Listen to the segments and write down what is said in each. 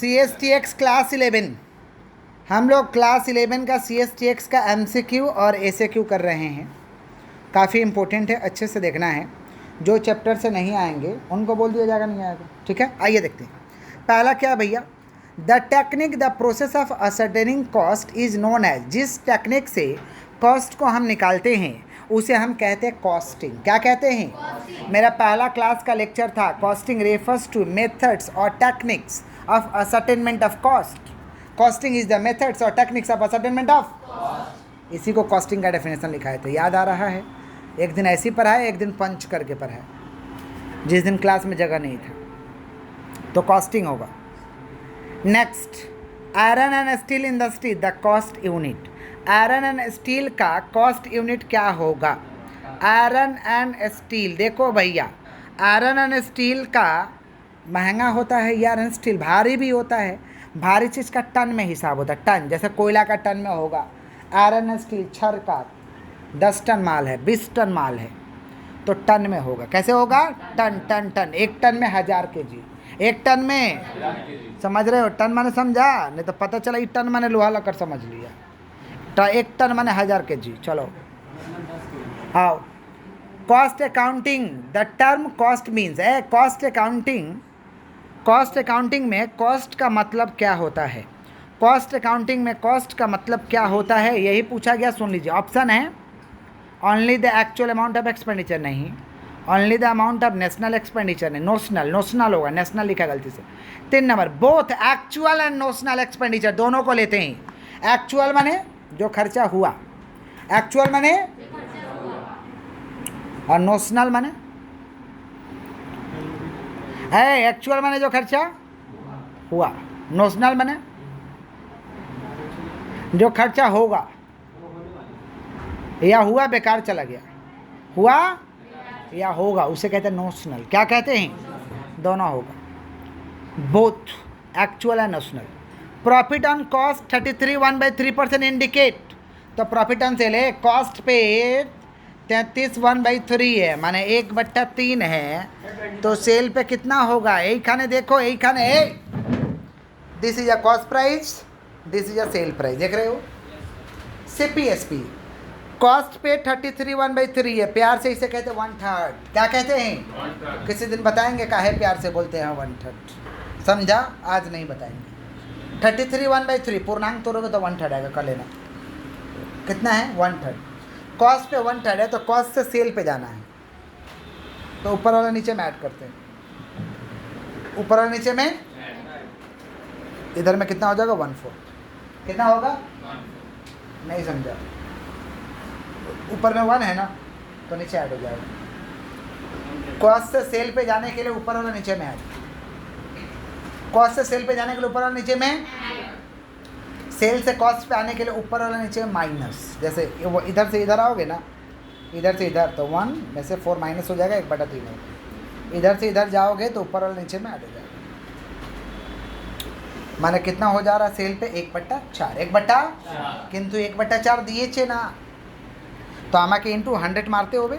CSTX class 11, हम लोग class 11 का CSTX का MCQ और ACQ कर रहे हैं। काफ़ी इम्पोर्टेंट है, अच्छे से देखना है। जो चैप्टर से नहीं आएंगे उनको बोल दिया जाएगा नहीं आएगा, ठीक है। आइए देखते हैं। पहला क्या भैया, the technique the process of ascertaining cost is known as, जिस टेक्निक से कॉस्ट को हम निकालते हैं उसे हम कहते हैं कॉस्टिंग। क्या कहते हैं? मेरा पहला क्लास का लेक्चर था कॉस्टिंग रेफर्स टू मेथड्स और techniques of ascertainment of cost. Costing is the methods और techniques of ascertainment of cost. इसी को कॉस्टिंग का डेफिनेशन लिखाए थे, याद आ रहा है? एक दिन ऐसी पढ़ा है, एक दिन पंच करके पढ़ा है, जिस दिन क्लास में जगह नहीं था। तो कॉस्टिंग होगा। Next, iron and steel industry the cost unit. Iron and steel का कॉस्ट यूनिट क्या होगा? आयरन एंड स्टील, देखो भैया, आयरन एंड स्टील का महंगा होता है या आयरन स्टील भारी भी होता है। भारी चीज़ का टन में हिसाब होता है, टन, जैसे कोयला का टन में होगा। आयरन एंड स्टील छड़ का 10 टन माल है, 20 टन माल है, तो टन में होगा। कैसे होगा? Ton ton ton. एक टन में 1000 kg, एक टन में, समझ रहे हो? टन माने समझा, नहीं तो पता चला ये टन माने लोहा लकर समझ लिया। एक टन माने 1000 kg। चलो आओ, cost accounting, the term cost means है कॉस्ट अकाउंटिंग। कॉस्ट अकाउंटिंग में कॉस्ट का मतलब क्या होता है? कॉस्ट अकाउंटिंग में कॉस्ट का मतलब क्या होता है, यही पूछा गया। सुन लीजिए, ऑप्शन है only the actual amount of expenditure, नहीं। Only the amount of national expenditure, नहीं। नोशनल, नोशनल होगा, नेशनल लिखा गलती से। 3 number, both actual and notional expenditure, दोनों को लेते हैं। एक्चुअल माने जो खर्चा हुआ, एक्चुअल माने, और नोशनल माने है, एक्चुअल माने जो खर्चा हुआ, नोशनल माने जो खर्चा होगा या हुआ बेकार चला गया, हुआ या होगा, उसे कहते हैं नोशनल। क्या कहते हैं? दोनों होगा, both actual and notional. Profit on cost 33 1/3% indicate, तो प्रॉफिट ऑन सेल है, कॉस्ट पे 33 1/3 है, माने 1/3 है, तो सेल पे कितना होगा? यही खाने देखो, यही खाने, this is a cost price, this is a sale price, देख रहे हो? CPSP, कॉस्ट पे 33 1/3 है, प्यार से इसे कहते हैं 1/3। क्या कहते हैं? किसी दिन बताएंगे काहे प्यार से बोलते हैं 1/3, समझा? आज नहीं बताएंगे। 33 1/3 पूर्णांक तोड़ोगे तो 1/3 आएगा, कर लेना। कितना है? 1/3। कॉस्ट पे 1/3 है, तो कॉस्ट से सेल पे जाना है, तो ऊपर वाला नीचे में ऐड करते हैं। ऊपर वाला नीचे में, इधर में कितना हो जाएगा? 1/4। कितना होगा? नहीं समझा? ऊपर में 1 है ना, तो नीचे ऐड हो जाएगा। कॉस्ट से सेल पे जाने के लिए ऊपर वाला नीचे में ऐड, कॉस्ट से सेल पे जाने के लिए ऊपर वाला नीचे में, सेल से कॉस्ट पे आने के लिए ऊपर वाला नीचे में माइनस। जैसे वो इधर से इधर आओगे ना, इधर से इधर, तो 1 में से 4 माइनस हो जाएगा, 1/3 होगा। इधर से इधर जाओगे तो ऊपर वाला नीचे में ऐड हो जाएगा। माने कितना हो जा रहा है सेल पे? 1/4, 1/4, किंतु 1/4 दिए छे ना, तो आमाके इंटू 100 मारते हो बे,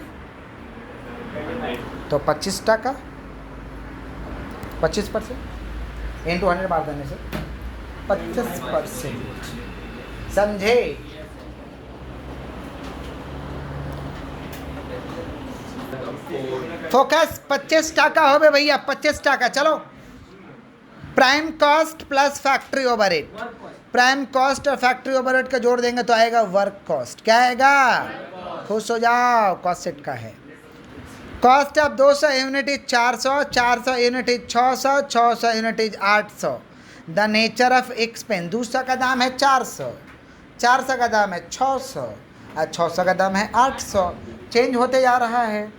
तो 25 टका, 25% इंटू 100 मार देने से 25%, समझे? फोकस, 25 टका हो बे भैया, 25 टका। चलो, prime cost plus factory overhead, prime cost और फैक्ट्री ओवरहेड का जोड़ देंगे तो आएगा वर्क कॉस्ट। क्या आएगा? खुश हो जाओ, कॉस्ट सेट का है। Cost of 200 unit is 400, 400 unit is 600, 600 unit is 800। The nature of expense, 200 का दाम है 400, 400 का दाम है 600, और 600 का दाम है 800, चेंज होते जा रहा है।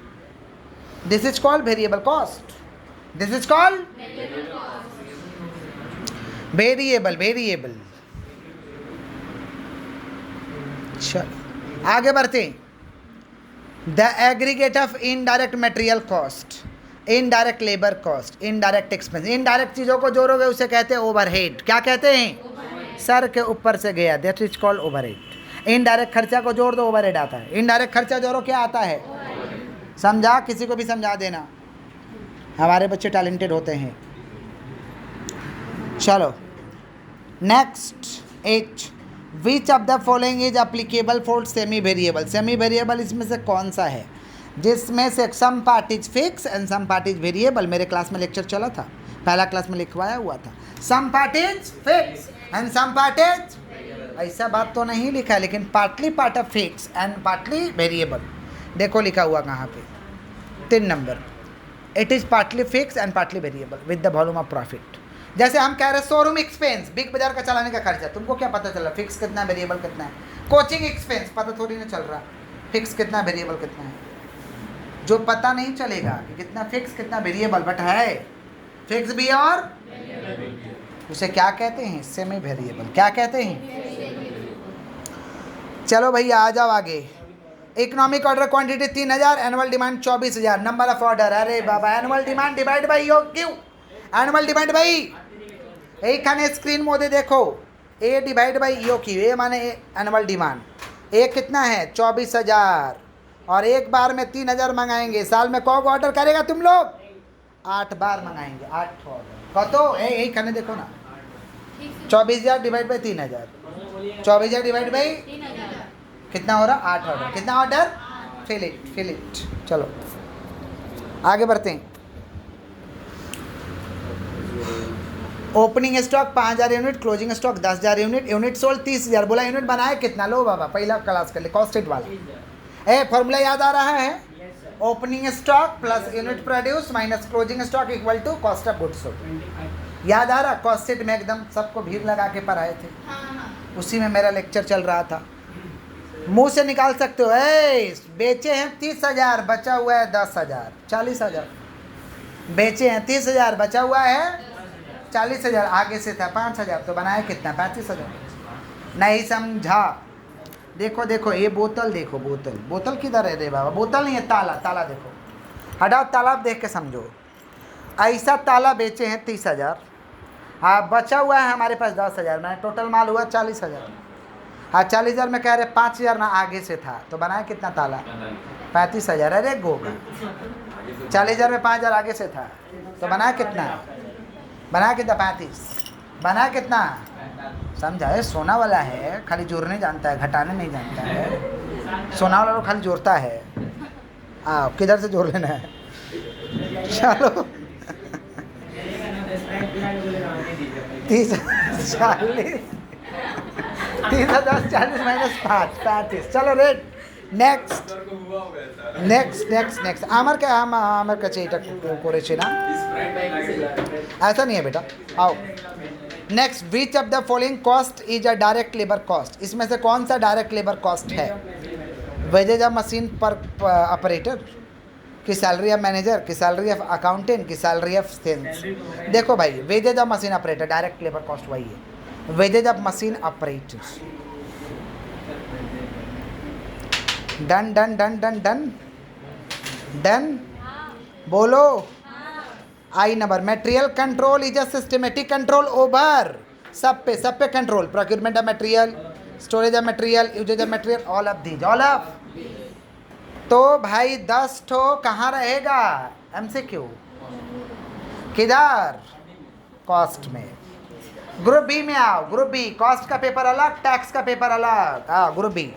This is called variable cost, this is called variable, variable. चलो आगे बढ़ते हैं। The aggregate of indirect material cost, indirect labour cost, indirect expense. Indirect चीज़ों को जोड़ोगे उसे कहते हैं ओवरहेड। क्या कहते हैं? सर के ऊपर से गया, that is called overhead. Indirect खर्चा को जोड़ दो, ओवरहेड आता है। इनडायरेक्ट खर्चा जोड़ो, क्या आता है? समझा? किसी को भी समझा देना, हमारे बच्चे टैलेंटेड होते हैं। चलो next H, which of the following is applicable for semi variable. Semi variable इसमें से कौन सा है जिसमें से some part is fix and some part is variable. मेरे क्लास में लेक्चर चला था, पहला क्लास में लिखवाया हुआ था, some part is fix and some part is, ऐसा बात तो नहीं लिखा है, लेकिन partly part of fix and partly variable. देखो लिखा हुआ कहाँ पे, 3 number, it is partly fix and partly variable with the volume of profit. जैसे हम कह रहे हैं शोरूम एक्सपेंस, बिग बाजार का चलाने का खर्चा, तुमको क्या पता चल रहा फिक्स कितना है वेरिएबल कितना है। कोचिंग एक्सपेंस पता थोड़ी ना चल रहा फिक्स कितना वेरिएबल कितना है। जो पता नहीं चलेगा कि कितना फिक्स कितना वेरिएबल, बट है फिक्स भी और उसे क्या कहते हैं, सेमी वेरिएबल। क्या कहते हैं? चलो भैया आ जाओ आगे। Economic order quantity 3000, annual demand 24000, number of order, अरे बाबा annual demand divide by EOQ, annual demand by এইখানে स्क्रीन मोदे देखो, A divide by EOQ, A माने एनुअल डिमांड, ए कितना है 24000 और एक बार में 3000 मंगाएंगे, साल में कौ ऑर्डर करेगा तुम लोग? 8 बार मंगाएंगे, 8 ऑर्डर कतो এইখানে देखो ना, 24000 डिवाइड बाई 3000, 24000 डिवाइड बाई कितना हो रहा 8 ऑर्डर, कितना ऑर्डर, फिल इट। चलो आगे बढ़ते हैं। Opening stock 5000 unit, closing stock 10000 unit, unit sold 30000, बोला यूनिट बनाए कितना, लो बाबा पहला क्लास कर ले कॉस्टेड वाला। फॉर्मूला याद आ रहा है, opening stock plus unit produce minus closing stock equal to cost of goods sold. याद आ रहा, कॉस्टेड में एकदम सबको भीड़ लगा के पढ़ाए थे, उसी में मेरा लेक्चर चल रहा था। मुंह से निकाल सकते हो, बेचे हैं 30000, बचा हुआ है 10000, 40000, बेचे हैं 30000, बचा हुआ है 40000, आगे से था 5000, तो बनाया कितना 35000। नहीं समझा, देखो देखो ये बोतल, देखो बोतल, बोतल किधर है रे बाबा, बोतल नहीं है ताला, ताला देखो, हटाओ ताला देख के समझो। ऐसा ताला बेचे हैं 30000, हाँ बचा हुआ है हमारे पास 10000, मैंने टोटल माल हुआ 40000। हाँ 40000 में कह रहे 5000 ना आगे से था, तो बनाया कितना ताला 35000, अरे गोगा 40000 में 5000 आगे से था, तो बनाया कितना, बनाया कितना 35, बनाया कितना, समझा है। सोना वाला है खाली जोड़ने जानता है, घटाने नहीं जानता है। सोना वाला खाली जोड़ता है, किधर से जोड़ लेना है। चलो 30 40 माइनस 5 35। चलो rate next next next next आमर क्या आमर का चाहिए कोरेचे ना, ऐसा नहीं है बेटा। आओ next, which of the following cost is a direct labour cost. इसमें से कौन सा डायरेक्ट लेबर कॉस्ट है? वेजेज ऑफ मशीन पर ऑपरेटर, की सैलरी ऑफ मैनेजर, की सैलरी ऑफ अकाउंटेंट, की सैलरी ऑफ सेल्स। देखो भाई wages of machine operator direct labour cost वही है, wages of machine operator. Done done done done done done बोलो। I number, material control is a systematic control over, सब पे control, procurement of material, storage of material, usage of material, all of these, all of. तो भाई 10 ठो कहाँ रहेगा MCQ, किधर, cost में। ग्रुप बी में आओ, ग्रुप बी, कॉस्ट का पेपर अलग, टैक्स का पेपर अलग। ग्रुप बी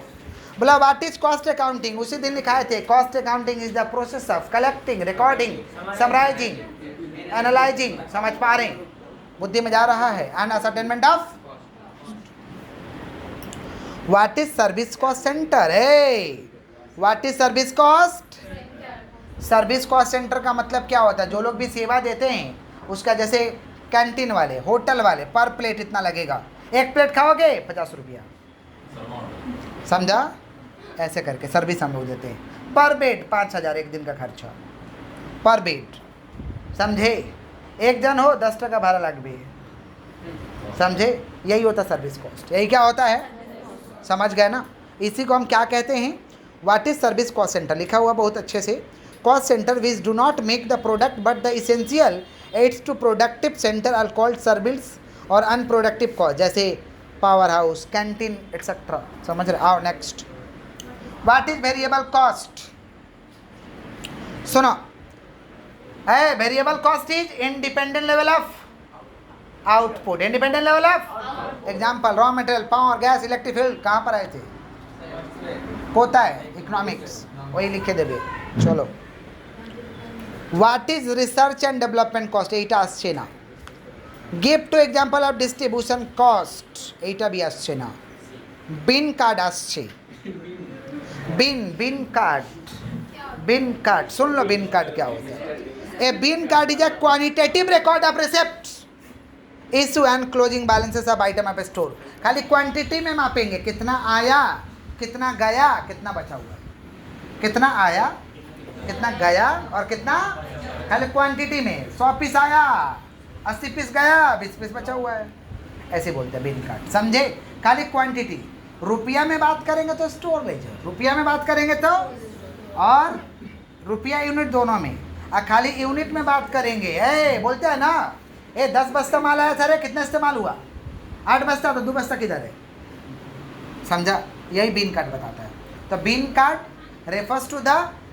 बोला व्हाट इज कॉस्ट अकाउंटिंग, उसी दिन लिखाए थे। Cost accounting is the process of collecting, recording, summarising, analysing, समझ पा रहे हैं, बुद्धि में जा रहा है, and ascertainment of. What is service cost centre, what is service cost, service cost centre का मतलब क्या होता है, जो लोग भी सेवा देते हैं उसका, जैसे कैंटीन वाले, होटल वाले, पर प्लेट इतना लगेगा, एक प्लेट खाओगे 50 रुपया, समझा, ऐसे करके सर्विस हम लोग देते हैं। पर बेड 5000 एक दिन का खर्चा पर बेड, समझे, एक जन हो 10 टका भाड़ा लग भी, समझे, यही होता सर्विस कॉस्ट, यही क्या होता है, समझ गए ना। इसी को हम क्या कहते हैं, what is service cost centre, लिखा हुआ बहुत अच्छे से। Cost centre which do not make the product but the essential aids to productive centre are called service और अनप्रोडक्टिव कॉस्ट, जैसे पावर हाउस, कैंटीन एक्सेट्रा, समझ रहे। आओ next, what is variable cost, सुनो, variable cost is independent level of output. Independent level of example raw material, power, gas, electric field कहाँ पर आए थे? होता है इकोनॉमिक्स, वही लिखे देवे। चलो, what is research and development cost? এইটা আসছে না। Give to example of distribution cost, এইটা भी আসছে না। बिन कार्ड আসছে, बिन कार्ड सुन लो, बिन कार्ड क्या होता है? A bin card is a quantitative record of receipts, issue and closing balances of item of store. खाली क्वांटिटी में मापेंगे, कितना आया, कितना गया, कितना बचा हुआ है, कितना आया, कितना गया और कितना, खाली क्वांटिटी में 100 पीस आया, 80 पीस गया, 20 पीस बचा हुआ है, ऐसे बोलते हैं बिन कार्ड। समझे? खाली क्वांटिटी। रुपया में बात करेंगे तो स्टोर लेजर, रुपया में बात करेंगे तो, और रुपया यूनिट दोनों में, और खाली यूनिट में बात करेंगे बोलते हैं ना, 10 बस्ता माल आया था रे, कितना इस्तेमाल हुआ? 8 बस्ता, तो 2 बस्ता किधर है? समझा? यही बिन कार्ड बताता है। तो bin card refers to the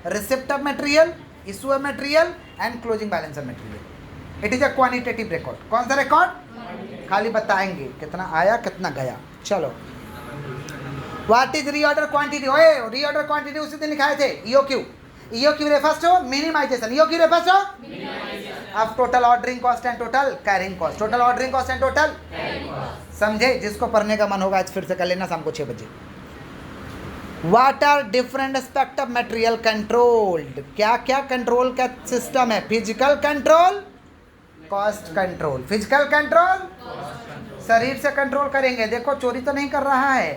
receipt of material, issue of material and closing balance of material. It is a quantitative record. कौन सा रिकॉर्ड? खाली बताएंगे कितना आया, कितना गया। चलो, व्हाट इज रीऑर्डर क्वांटिटी? ओए, रीऑर्डर क्वांटिटी उसी दिन लिखाए थे, EOQ. EOQ refers to minimisation, EOQ refers to of total ordering cost and total carrying cost, total ordering cost and total. समझे? जिसको पढ़ने का मन होगा आज फिर से कर लेना शाम को 6 बजे। What are different aspect of material controlled? क्या क्या कंट्रोल का सिस्टम है? Physical control, cost control. Physical control शरीर से कंट्रोल करेंगे, देखो चोरी तो नहीं कर रहा है,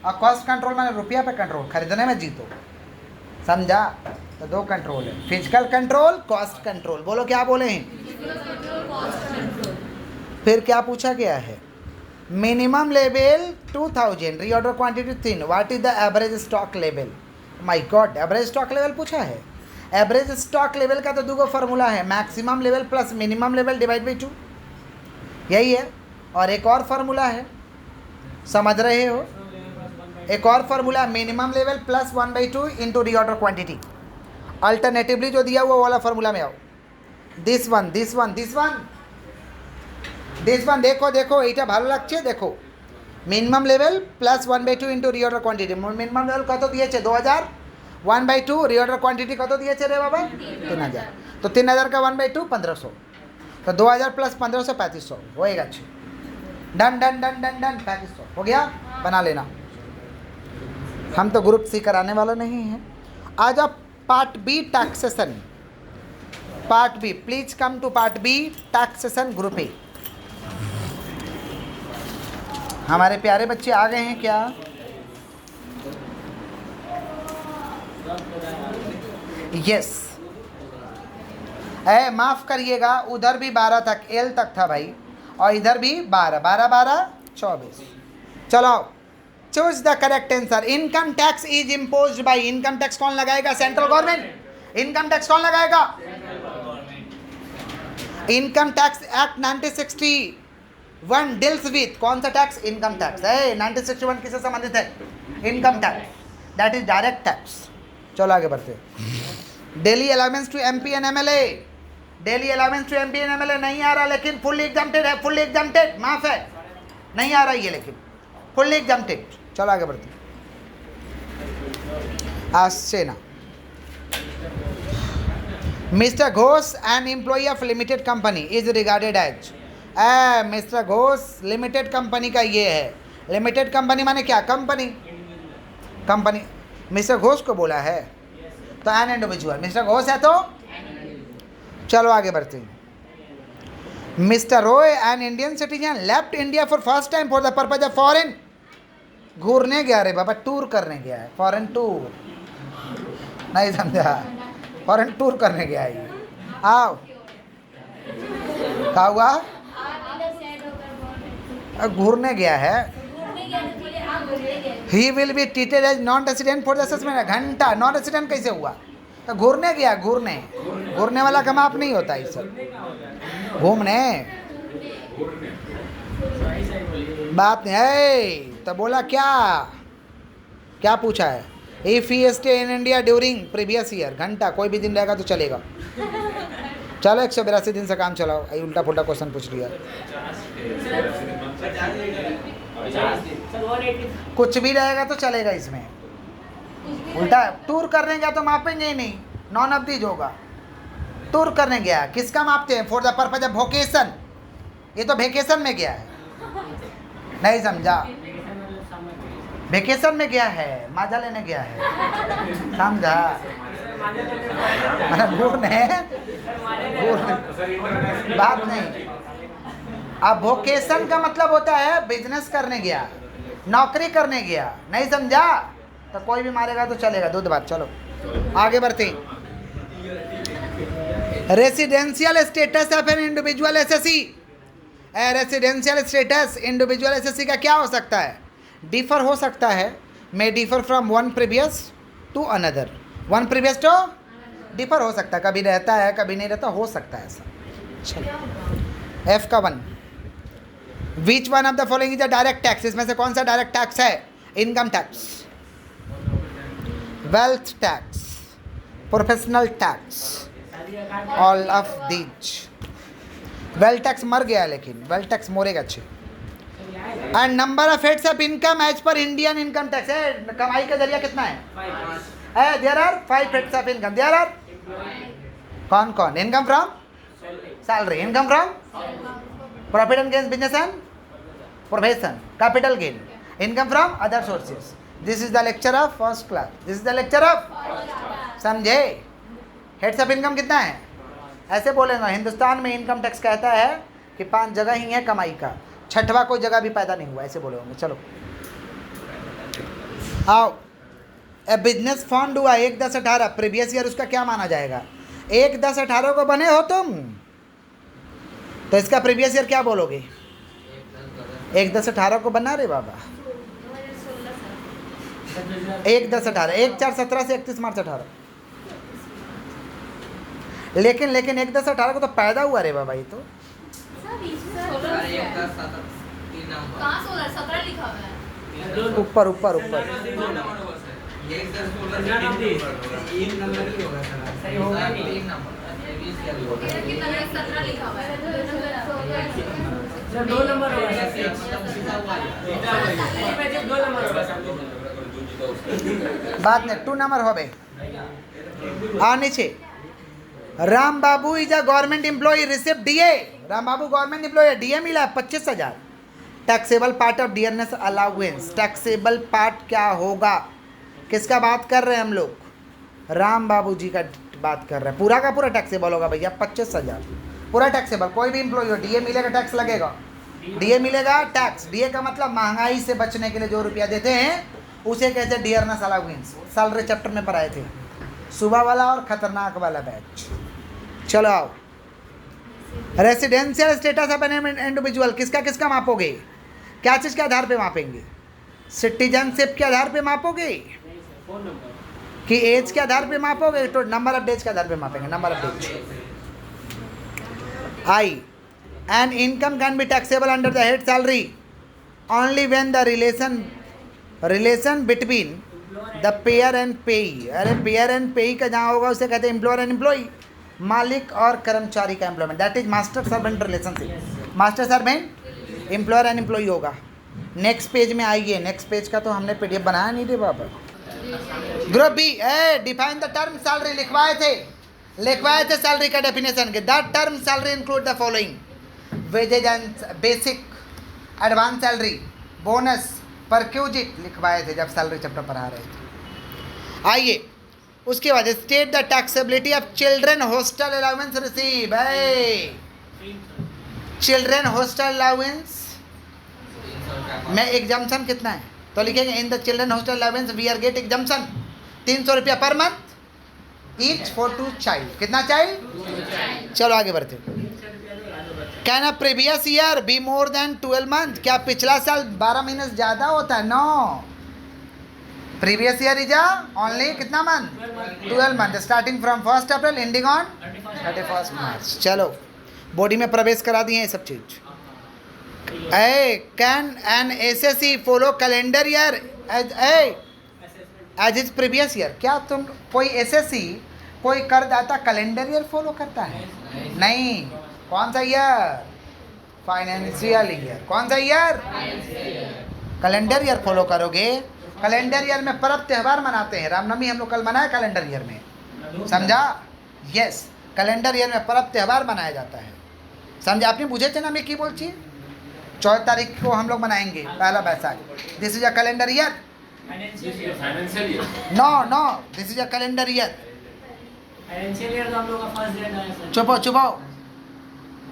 और कॉस्ट कंट्रोल मैंने रुपया पे कंट्रोल, खरीदने में जीतो। समझा? तो 2 कंट्रोल है, फिजिकल कंट्रोल, कॉस्ट कंट्रोल। बोलो क्या बोले हैं? फिर क्या पूछा गया है? Minimum level 2000, reorder quantity 3, what is the average stock level? My God, average stock level पूछा है। एवरेज स्टॉक लेवल का तो 2 फार्मूला है, maximum level plus minimum level divide by 2, यही है। और एक और फार्मूला है, समझ रहे हो? एक और formula, minimum level plus 1/2 into reorder quantity. Alternatively जो दिया हुआ वाला फार्मूला में आओ, this one, this one, this one, this one. देखो देखो, এইটা ভালো লাগছে, দেখো minimum level plus 1/2 into reorder quantity. Minimum level কত দিয়েছে? 2000, 1/2 রিঅর্ডার কোয়ান্টিটি কত দিয়েছে রে বাবা? 3000। তো 3000 का 1/2 1500, तो 2000 प्लस 1500 3500 हो गया। Done done done done done, 3500 हो गया। बना लेना, हम तो ग्रुप सी कराने वाला नहीं है। आ जाओ part B, taxation. Part B, please come to part B, taxation group A. हमारे प्यारे बच्चे आ गए हैं क्या? यस। माफ़ करिएगा, उधर भी 12 तक, एल तक था भाई, और इधर भी 12, 12, 12, 24। चलो, choose the correct answer. Income tax is imposed by, income tax कौन लगाएगा? Central government. इनकम टैक्स कौन लगाएगा? Income tax act 1961 deals with कौन सा टैक्स? इनकम टैक्स है। 1961 किससे संबंधित है? Income tax, that is direct tax. चलो आगे बढ़ते। Daily allowance to MP and MLA, daily allowance to MP and MLA नहीं आ रहा, लेकिन फुल एग्जाम्प्टेड है, फुल एग्जाम्प्टेड, माफ है, नहीं आ रहा ये, लेकिन फुल एग्जाम्प्टेड। चलो आगे बढ़ते। आसছে না। Mister Ghosh an employee of limited company is regarded as, mister Ghosh limited company का ये है। लिमिटेड कंपनी माने क्या? कंपनी, कंपनी मिस्टर घोष को बोला है, तो एन इंडिविजुअल। मिस्टर घोष है तो चलो आगे बढ़ते हैं। Mister Roy an Indian citizen left India for first time for the purpose of foreign, घूरने गया रे बाबा, टूर करने गया है, फॉरेन टूर, नहीं समझा? फॉरेन टूर करने गया है ये। आओ, क्या हुआ? घूरने गया है। He will be treated as non resident for the assessment. घंटा, नॉन रेसिडेंट कैसे हुआ? तो घूरने गया, घूरने, घूरने वाला का माप नहीं होता इस सब, घूमने बात नहीं है। तो बोला क्या, क्या पूछा है? If he stay in India during previous year, घंटा, कोई भी दिन रहेगा तो चलेगा। चलो 182 दिन से काम चलाओ। आई उल्टा पुल्टा क्वेश्चन पूछ लिया। कुछ भी रहेगा तो चलेगा इसमें। उल्टा टूर करने गया तो मापेंगे ही नहीं, नॉन ऑफ दीज होगा। टूर करने गया किसका मापते हैं? For the purpose of vocation. ये तो वेकेशन में गया है, नहीं समझा? वेकेशन में गया है, माजा लेने गया है, समझा? बात नहीं। अब वोकेशन का मतलब होता है बिजनेस करने गया, नौकरी करने गया, नहीं समझा? तो कोई भी मारेगा तो चलेगा। दूध बात। चलो आगे बढ़ते हैं। Residential status of an individual assessee. Residential status individual assessee का क्या हो सकता है? डिफर हो सकता है, may differ from one previous to another. One previous to differ हो सकता है, कभी रहता है कभी नहीं रहता, हो सकता है ऐसा। चलो एफ का 1, which one of the following is a direct tax? इसमें से कौन सा डायरेक्ट टैक्स है? Income tax, wealth tax, professional tax, all of these. Wealth tax मर गया लेकिन वेल्थ टैक्स मोरेगा अच्छे। And number of heads of income as per Indian income tax है। कमाई का जरिया कितना है? There are 5 heads of income. There are कौन कौन? Income from salary, income from profit and gains, business and profession, capital gain, income from other sources. This is the lecture of first class. This is the lecture of, समझे? Heads of income कितना है? ऐसे बोलेगा हिंदुस्तान में income tax कहता है कि 5 जगह ही है कमाई का, छठवा कोई जगह भी पैदा नहीं हुआ, ऐसे बोले होंगे। चलो आओ। ए बिजनेस फंड हुआ 1-10-18, प्रीवियस ईयर उसका क्या माना जाएगा? 1-10-18 को बने हो तुम, तो इसका प्रीवियस ईयर क्या बोलोगे? 1-10-18 को बना रे बाबा। 1-10-18, 1-4-17 से 31 मार्च 18। लेकिन 1-10-18 को तो पैदा हुआ रे बाबा। ये तो ऊपर ऊपर ऊपर बात नहीं, 2 नंबर हो बे। नीचे Ram Babu is a government employee, receive DA. Ram Babu government employee है, डीए मिला 25,000। Taxable part of dearness allowance. Taxable part क्या होगा? किसका बात कर रहे हैं हम लोग? राम बाबू जी का बात कर रहे हैं। पूरा का पूरा टैक्सेबल होगा भैया, 25,000 पूरा टैक्सेबल। कोई भी एम्प्लॉय हो, डीए मिलेगा, टैक्स लगेगा, डीए मिलेगा टैक्स। डीए का मतलब महंगाई से बचने के लिए जो रुपया देते हैं उसे कहते हैं डियरनेस अलाउंस। सैलरी चैप्टर में पढ़ाए थे, सुबह वाला और खतरनाक वाला बैच। चलो आओ। Residential status of an individual किसका किसका मापोगे? क्या चीज़ के आधार पे मापेंगे? सिटीजनशिप के आधार पे मापोगे कि एज के आधार पे मापोगे? तो नंबर ऑफ डेज के आधार पे मापेंगे, number of days. I an income can be taxable under the head salary only when the relation between the pair and पेई। अरे पेयर एंड पेई का जहाँ होगा उसे कहते हैं एम्प्लॉयर एंड एम्प्लॉई, मालिक और कर्मचारी का employment. That is master servant relationship. Master servant, employer and employee होगा। नेक्स्ट पेज में आइए। नेक्स्ट पेज का तो हमने पीडीएफ बनाया नहीं थे बाबा। Group B, define the term salary. लिखवाए थे सैलरी का डेफिनेशन के। The term salary include the following: wages and basic, advance salary, bonus, perquisite. लिखवाए थे जब सैलरी चैप्टर पढ़ा रहे थे। आइए उसके बाद state the taxability of children hostel allowance receive. Children hostel allowance में एग्जाम्पशन कितना है? तो लिखेंगे in the children hostel allowance we are get exemption 300 रुपया पर मंथ ईच फॉर 2 चाइल्ड। कितना चाइल्ड? चलो आगे बढ़ते। Can a previous year be more than 12 month? क्या पिछला साल 12 महीने से ज़्यादा होता है? No, previous year is only कितना month? 12 month, starting from 1 April ending on 31 March. चलो बॉडी में प्रवेश करा दिए ये सब चीज़। Can an SSC follow calendar year as is previous year? क्या तुम कोई एसएससी कोई करदाता कैलेंडर ईयर फॉलो करता है? नहीं, कौन सा ईयर? Financial year. कौन सा ईयर? कैलेंडर ईयर फॉलो करोगे। कैलेंडर ईयर में पर्व त्यौहार मनाते हैं। रामनवमी हम लोग कल मनाए कैलेंडर ईयर में, समझा? यस, कैलेंडर ईयर में पर्व त्यौहार मनाया जाता है, समझा? आपने बुझे थे ना मैं की बोलची? 14 तारीख को हम लोग मनाएंगे पहला Baisakh. This is a calendar year. No, this is a calendar year. चुपो चुपो,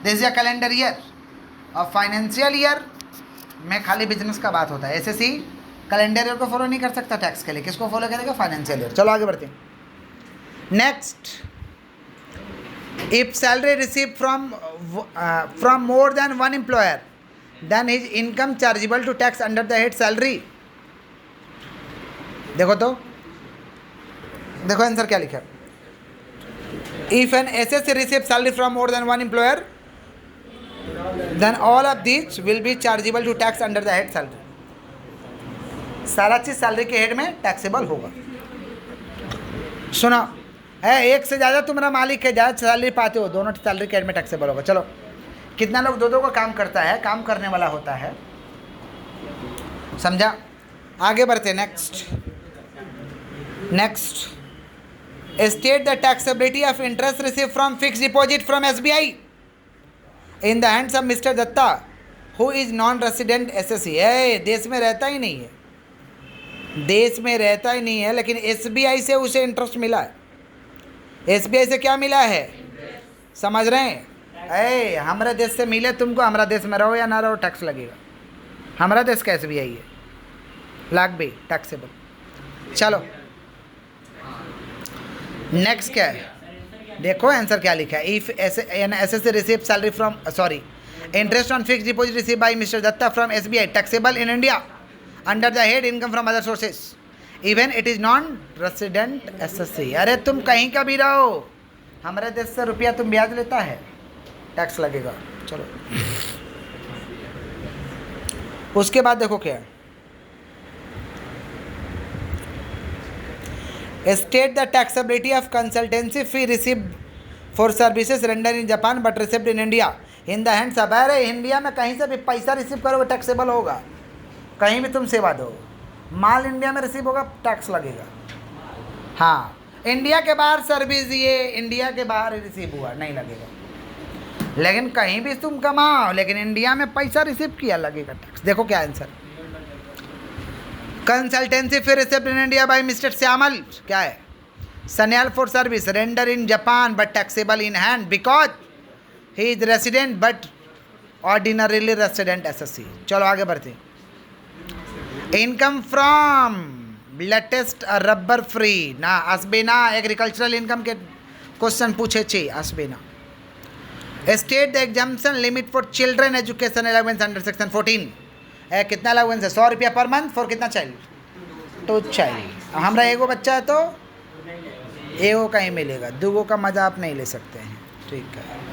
this is a calendar year. और फाइनेंशियल ईयर में खाली बिजनेस का बात होता है। एसएससी कैलेंडर ईयर को फॉलो नहीं कर सकता टैक्स के लिए। किसको फॉलो करेगा? Financial year. चलो आगे बढ़ते हैं। Next, if salary receive from more than one employer then his income chargeable to tax under the head salary. देखो तो, देखो आंसर क्या लिखा है। If an assessee receive salary from more than one employer then all of these will be chargeable to tax under the head salary। सारा चीज salary के head में टैक्सेबल होगा। सुनो, है एक से ज़्यादा तुम्हारा मालिक है, ज़्यादा सैलरी पाते हो, दोनों सैलरी के हेड में टैक्सेबल होगा। चलो, कितना लोग दो का काम करता है, काम करने वाला होता है, समझा? आगे बढ़ते। Next, state the taxability of interest receive from fix deposit from SBI in the hands of mister Datta who is non resident SSC। देश में रहता ही नहीं है, देश में रहता ही नहीं है, लेकिन SBI से उसे इंटरेस्ट मिला है। SBI से क्या मिला है? समझ रहे हैं? हमारे देश से मिले तुमको, हमारा देश में रहो या ना रहो टैक्स लगेगा। हमारा देश का SBI है, लाग भी टैक्सेबल। चलो नेक्स्ट क्या है, देखो आंसर क्या लिखा है। If assessee receive salary from interest on fix deposit receive by mister Datta from SBI taxable in India under the head income from other sources even it is non resident SSC। अरे तुम कहीं का भी रहो, हमारे देश से रुपया तुम ब्याज लेता है, टैक्स लगेगा। चलो उसके बाद देखो क्या, state the taxability of consultancy fee receive for services render in Japan but received in India in the hands of. अरे इंडिया में कहीं से भी पैसा रिसीव करोगे टैक्सेबल होगा, कहीं भी तुम सेवा दो, माल इंडिया में रिसीव होगा, टैक्स लगेगा। हाँ, इंडिया के बाहर सर्विस ये इंडिया के बाहर रिसीव हुआ नहीं लगेगा, लेकिन कहीं भी तुम कमाओ, लेकिन इंडिया में पैसा रिसीव किया लगेगा टैक्स। देखो क्या answer, consultancy fee received in India by mister Shyamal, क्या है? Sanyal for service render in Japan but taxable in hand because he is resident but ordinarily resident SSC। चलो आगे बढ़ते। Income from latest rubber free ना अस्बेना agricultural income के question पूछे छे अस्बेना। State the exemption limit for children education allowance under section 14। कितना अलाउंस है? 100 रुपया पर मंथ फॉर कितना चाइल्ड? 2 चाइल्ड। हमारा एगो बच्चा है तो एगो का ही मिलेगा, दूगो का मजा आप नहीं ले सकते हैं, ठीक है।